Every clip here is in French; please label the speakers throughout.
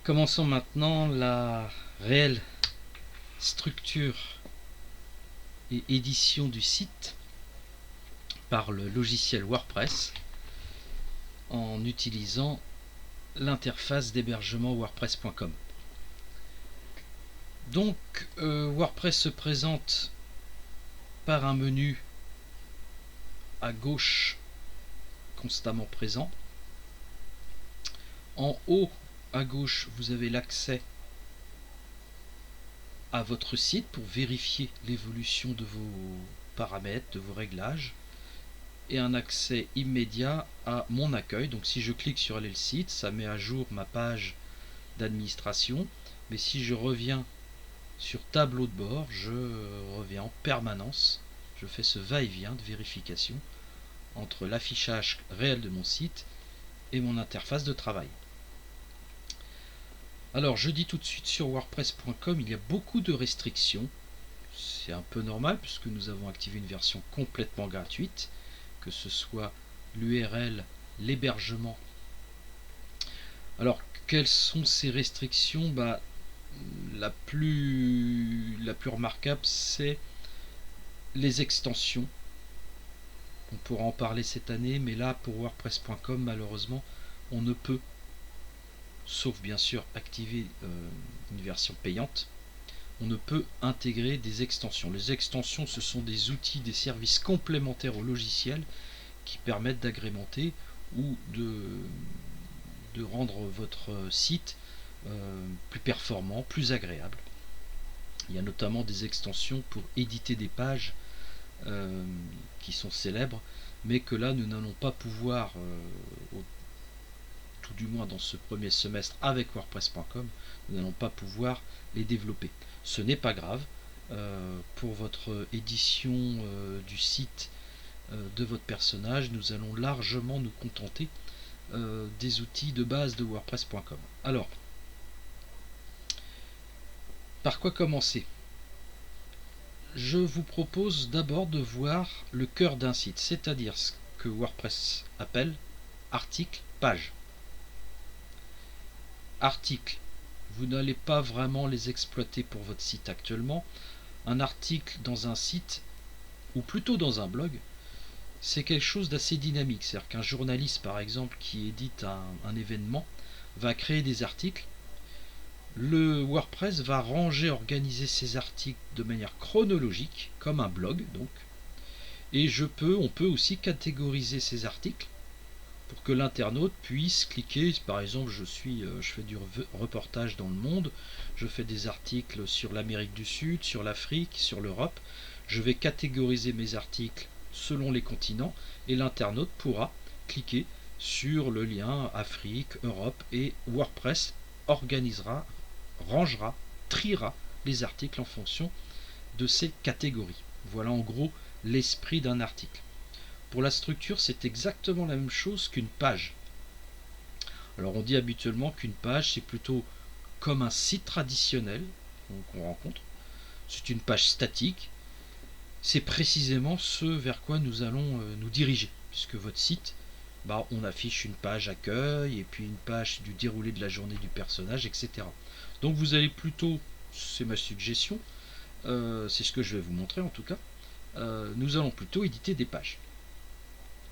Speaker 1: Commençons maintenant la réelle structure et édition du site par le logiciel WordPress en utilisant l'interface d'hébergement wordpress.com. Donc WordPress se présente par un menu à gauche constamment présent. En haut à gauche, vous avez l'accès à votre site pour vérifier l'évolution de vos paramètres, de vos réglages, et un accès immédiat à mon accueil. Donc si je clique sur aller le site, ça met à jour ma page d'administration, mais si je reviens sur tableau de bord, je reviens en permanence, je fais ce va-et-vient de vérification entre l'affichage réel de mon site et mon interface de travail. Alors je dis tout de suite, sur wordpress.com il y a beaucoup de restrictions. C'est un peu normal puisque nous avons activé une version complètement gratuite, que ce soit l'URL, l'hébergement. Alors quelles sont ces restrictions? La plus remarquable, c'est les extensions. On pourra en parler cette année, mais là pour wordpress.com malheureusement on ne peut, sauf bien sûr activer une version payante, on ne peut intégrer des extensions. Les extensions, ce sont des outils, des services complémentaires au logiciel qui permettent d'agrémenter ou de rendre votre site plus performant, plus agréable. Il y a notamment des extensions pour éditer des pages qui sont célèbres, mais que là nous n'allons pas pouvoir, tout du moins dans ce premier semestre avec wordpress.com, nous n'allons pas pouvoir les développer. Ce n'est pas grave, pour votre édition du site de votre personnage, nous allons largement nous contenter des outils de base de wordpress.com. Alors, par quoi commencer? Je vous propose d'abord de voir le cœur d'un site, c'est-à-dire ce que WordPress appelle article, page. Article, vous n'allez pas vraiment les exploiter pour votre site actuellement. Un article dans un site, ou plutôt dans un blog, c'est quelque chose d'assez dynamique. C'est-à-dire qu'un journaliste, par exemple, qui édite un événement, va créer des articles. Le WordPress va ranger, organiser ces articles de manière chronologique, comme un blog donc. Et on peut aussi catégoriser ces articles pour que l'internaute puisse cliquer. Par exemple, je fais du reportage dans le monde, je fais des articles sur l'Amérique du Sud, sur l'Afrique, sur l'Europe. Je vais catégoriser mes articles selon les continents et l'internaute pourra cliquer sur le lien Afrique, Europe, et WordPress organisera, rangera, triera les articles en fonction de ces catégories. Voilà en gros l'esprit d'un article. Pour la structure, c'est exactement la même chose qu'une page. Alors on dit habituellement qu'une page, c'est plutôt comme un site traditionnel qu'on rencontre. C'est une page statique. C'est précisément ce vers quoi nous allons nous diriger, puisque votre site, on affiche une page accueil et puis une page du déroulé de la journée du personnage, etc. Donc vous allez plutôt, c'est ma suggestion, c'est ce que je vais vous montrer en tout cas, nous allons plutôt éditer des pages.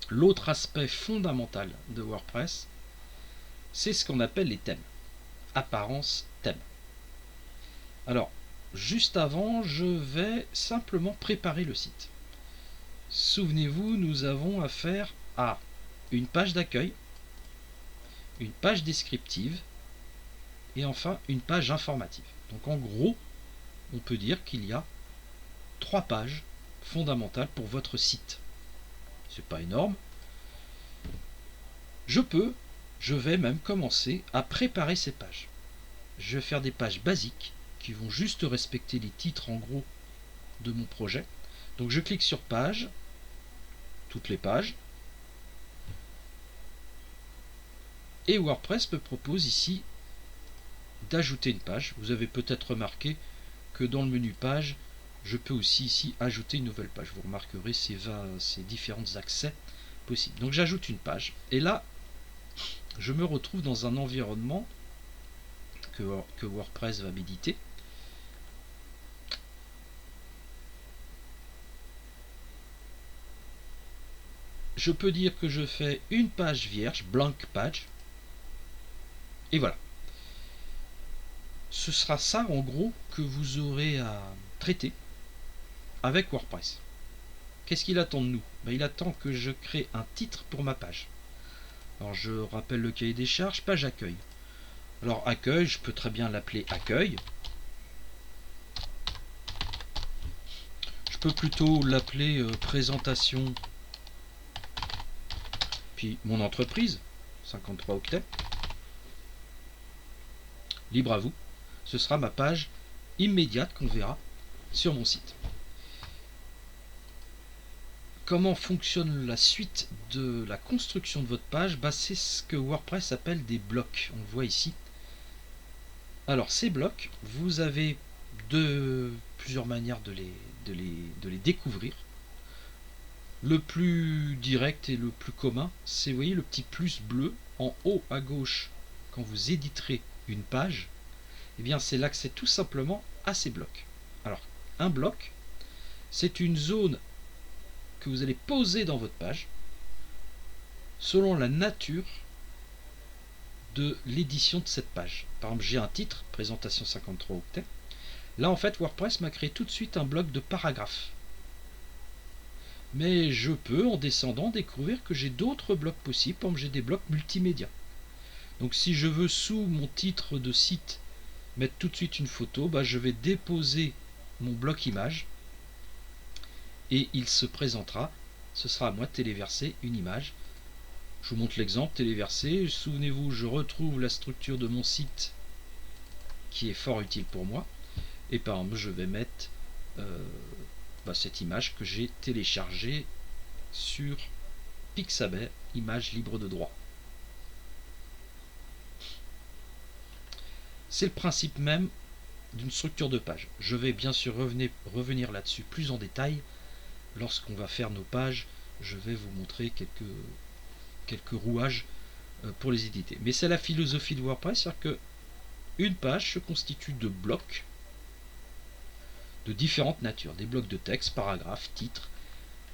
Speaker 1: L'autre aspect fondamental de WordPress, c'est ce qu'on appelle les thèmes. Apparence thème. Alors, juste avant, je vais simplement préparer le site. Souvenez-vous, nous avons affaire à une page d'accueil, une page descriptive et enfin une page informative. Donc en gros, on peut dire qu'il y a 3 pages fondamentales pour votre site. C'est pas énorme. Je vais même commencer à préparer ces pages. Je vais faire des pages basiques qui vont juste respecter les titres en gros de mon projet. Donc je clique sur page, toutes les pages, et WordPress me propose ici d'ajouter une page. Vous avez peut-être remarqué que dans le menu page, je peux aussi ici ajouter une nouvelle page. Vous remarquerez ces différents accès possibles. Donc j'ajoute une page, et là je me retrouve dans un environnement que WordPress va méditer. Je peux dire que je fais une page vierge, blank page, et voilà. Ce sera ça en gros que vous aurez à traiter avec WordPress. Qu'est-ce qu'il attend de nous? Il attend que je crée un titre pour ma page. Alors je rappelle le cahier des charges, page accueil. Alors accueil, je peux très bien l'appeler accueil. Je peux plutôt l'appeler présentation, puis mon entreprise, 53 octets. Libre à vous. Ce sera ma page immédiate qu'on verra sur mon site. Comment fonctionne la suite de la construction de votre page? C'est ce que WordPress appelle des blocs. On le voit ici. Alors ces blocs, vous avez plusieurs manières de les découvrir. Le plus direct et le plus commun, c'est, vous voyez, le petit plus bleu en haut à gauche quand vous éditerez une page. Eh bien c'est l'accès tout simplement à ces blocs. Alors un bloc, c'est une zone que vous allez poser dans votre page selon la nature de l'édition de cette page. Par exemple, j'ai un titre, présentation 53 octets. Là, en fait, WordPress m'a créé tout de suite un bloc de paragraphes. Mais je peux, en descendant, découvrir que j'ai d'autres blocs possibles. Par exemple, j'ai des blocs multimédia. Donc, si je veux, sous mon titre de site, mettre tout de suite une photo, je vais déposer mon bloc image et il se présentera. Ce sera à moi de téléverser une image. Je vous montre l'exemple, téléversé. Souvenez-vous, je retrouve la structure de mon site qui est fort utile pour moi. Et par exemple, je vais mettre cette image que j'ai téléchargée sur Pixabay, image libre de droit. C'est le principe même d'une structure de page. Je vais bien sûr revenir là-dessus plus en détail. Lorsqu'on va faire nos pages, je vais vous montrer quelques rouages pour les éditer. Mais c'est la philosophie de WordPress, c'est-à-dire que une page se constitue de blocs de différentes natures. Des blocs de texte, paragraphes, titres,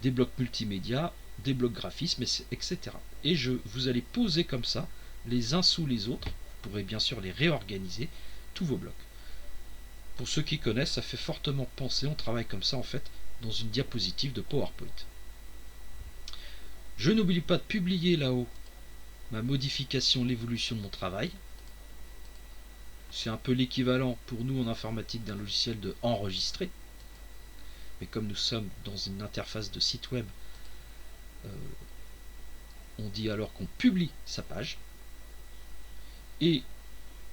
Speaker 1: des blocs multimédia, des blocs graphismes, etc. Et vous allez poser comme ça, les uns sous les autres. Vous pourrez bien sûr les réorganiser, tous vos blocs. Pour ceux qui connaissent, ça fait fortement penser, on travaille comme ça en fait, dans une diapositive de PowerPoint. Je n'oublie pas de publier là-haut ma modification, l'évolution de mon travail. C'est un peu l'équivalent pour nous en informatique d'un logiciel de enregistrer. Mais comme nous sommes dans une interface de site web, on dit alors qu'on publie sa page. Et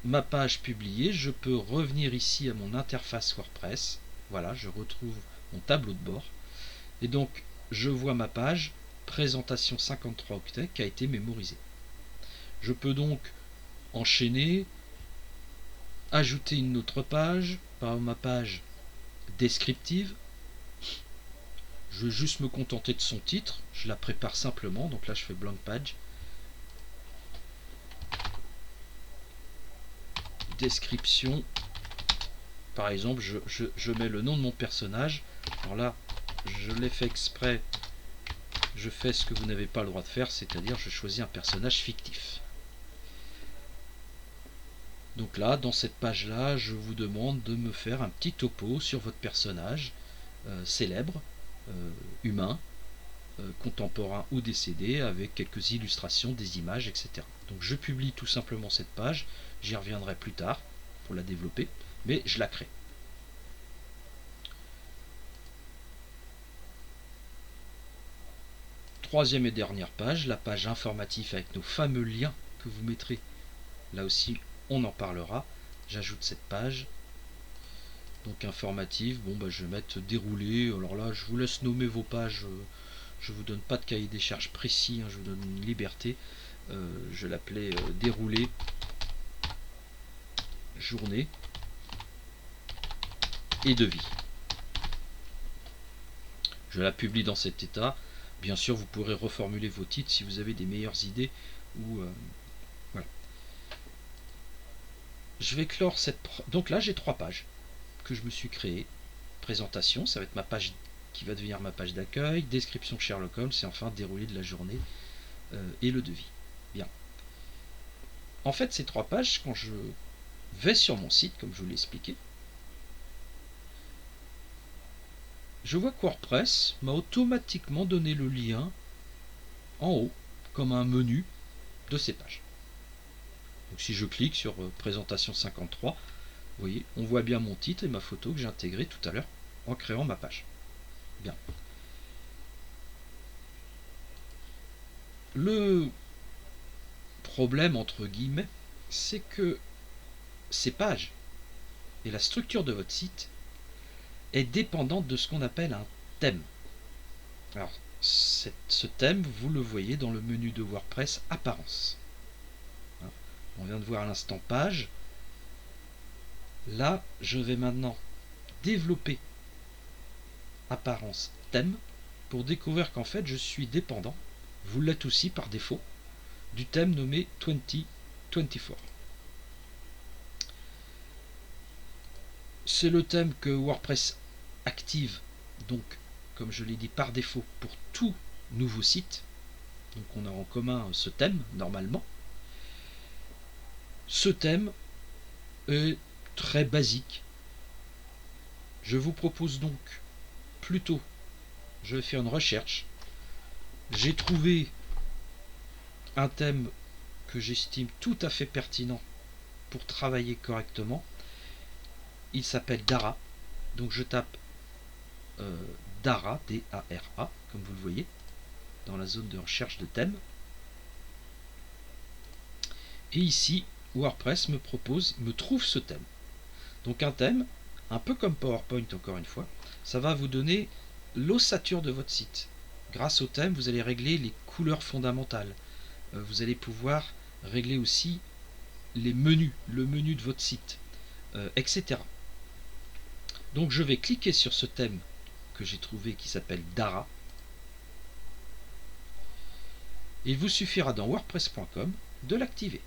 Speaker 1: ma page publiée, je peux revenir ici à mon interface WordPress. Voilà, je retrouve mon tableau de bord. Et donc, je vois ma page présentation 53 octets qui a été mémorisée. Je peux donc enchaîner, ajouter une autre page, par ma page descriptive. Je vais juste me contenter de son titre, je la prépare simplement, donc là je fais blank page. Description, par exemple, je mets le nom de mon personnage. Alors là, je l'ai fait exprès, je fais ce que vous n'avez pas le droit de faire, c'est-à-dire je choisis un personnage fictif. Donc là, dans cette page-là, je vous demande de me faire un petit topo sur votre personnage célèbre, humain, contemporain ou décédé, avec quelques illustrations, des images, etc. Donc je publie tout simplement cette page, j'y reviendrai plus tard pour la développer, mais je la crée. Troisième et dernière page, la page informative avec nos fameux liens que vous mettrez. Là aussi, on en parlera. J'ajoute cette page. Donc informative, je vais mettre déroulé. Alors là, je vous laisse nommer vos pages. Je vous donne pas de cahier des charges précis, je vous donne une liberté. Je l'appelais déroulé journée et devis. Je la publie dans cet état. Bien sûr, vous pourrez reformuler vos titres si vous avez des meilleures idées ou voilà. je vais clore cette... Donc là, j'ai 3 pages que je me suis créées. Présentation, ça va être ma page qui va devenir ma page d'accueil, description Sherlock Holmes, et enfin déroulé de la journée et le devis. Bien. En fait, ces 3 pages, quand je vais sur mon site, comme je vous l'ai expliqué, je vois que WordPress m'a automatiquement donné le lien en haut, comme un menu de ces pages. Donc si je clique sur présentation 53, vous voyez, on voit bien mon titre et ma photo que j'ai intégré tout à l'heure en créant ma page. Bien. Le problème, entre guillemets, c'est que ces pages et la structure de votre site est dépendante de ce qu'on appelle un thème. Alors, ce thème, vous le voyez dans le menu de WordPress Apparence. On vient de voir à l'instant page. Là, je vais maintenant développer Apparence thème pour découvrir qu'en fait, je suis dépendant, vous l'êtes aussi par défaut, du thème nommé 2024. C'est le thème que WordPress active, donc comme je l'ai dit par défaut pour tout nouveau site. Donc on a en commun ce thème normalement. Ce thème est très basique. Je vous propose donc plutôt, je vais faire une recherche. J'ai trouvé un thème que j'estime tout à fait pertinent pour travailler correctement. Il s'appelle Dara. Donc je tape Dara, D-A-R-A, comme vous le voyez, dans la zone de recherche de thème. Et ici, WordPress me trouve ce thème. Donc un thème, un peu comme PowerPoint encore une fois, ça va vous donner l'ossature de votre site. Grâce au thème, vous allez régler les couleurs fondamentales. Vous allez pouvoir régler aussi les menus, le menu de votre site, etc. Donc je vais cliquer sur ce thème que j'ai trouvé qui s'appelle Dara. Il vous suffira dans wordpress.com de l'activer.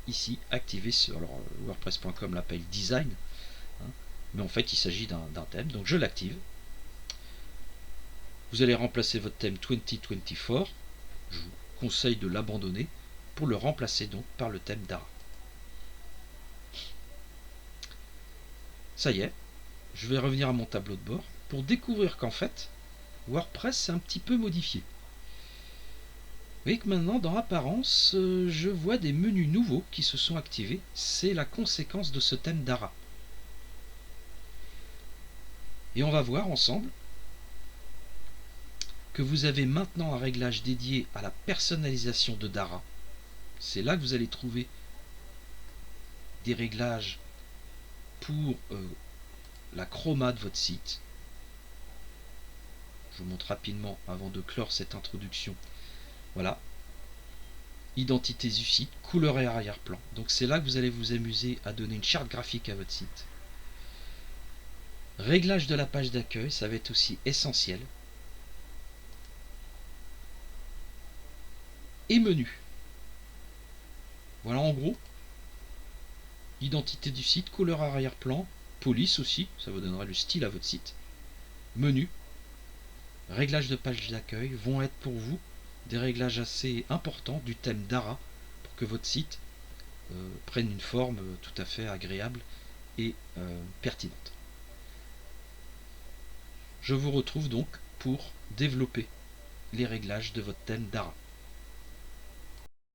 Speaker 1: Ici, activer sur wordpress.com l'appelle design, mais en fait il s'agit d'un thème, donc je l'active. Vous allez remplacer votre thème 2024. Je vous conseille de l'abandonner pour le remplacer donc par le thème Dara. Ça y est, je vais revenir à mon tableau de bord pour découvrir qu'en fait WordPress s'est un petit peu modifié. Vous voyez que maintenant dans Apparence, je vois des menus nouveaux qui se sont activés. C'est la conséquence de ce thème Dara. Et on va voir ensemble que vous avez maintenant un réglage dédié à la personnalisation de Dara. C'est là que vous allez trouver des réglages pour la chroma de votre site. Je vous montre rapidement avant de clore cette introduction. Voilà. Identité du site, couleur et arrière-plan. Donc c'est là que vous allez vous amuser à donner une charte graphique à votre site. Réglage de la page d'accueil, ça va être aussi essentiel. Et menu. Voilà en gros. Identité du site, couleur arrière-plan, police aussi, ça vous donnera le style à votre site. Menu. Réglage de page d'accueil vont être pour vous des réglages assez importants du thème Dara pour que votre site prenne une forme tout à fait agréable et pertinente. Je vous retrouve donc pour développer les réglages de votre thème Dara.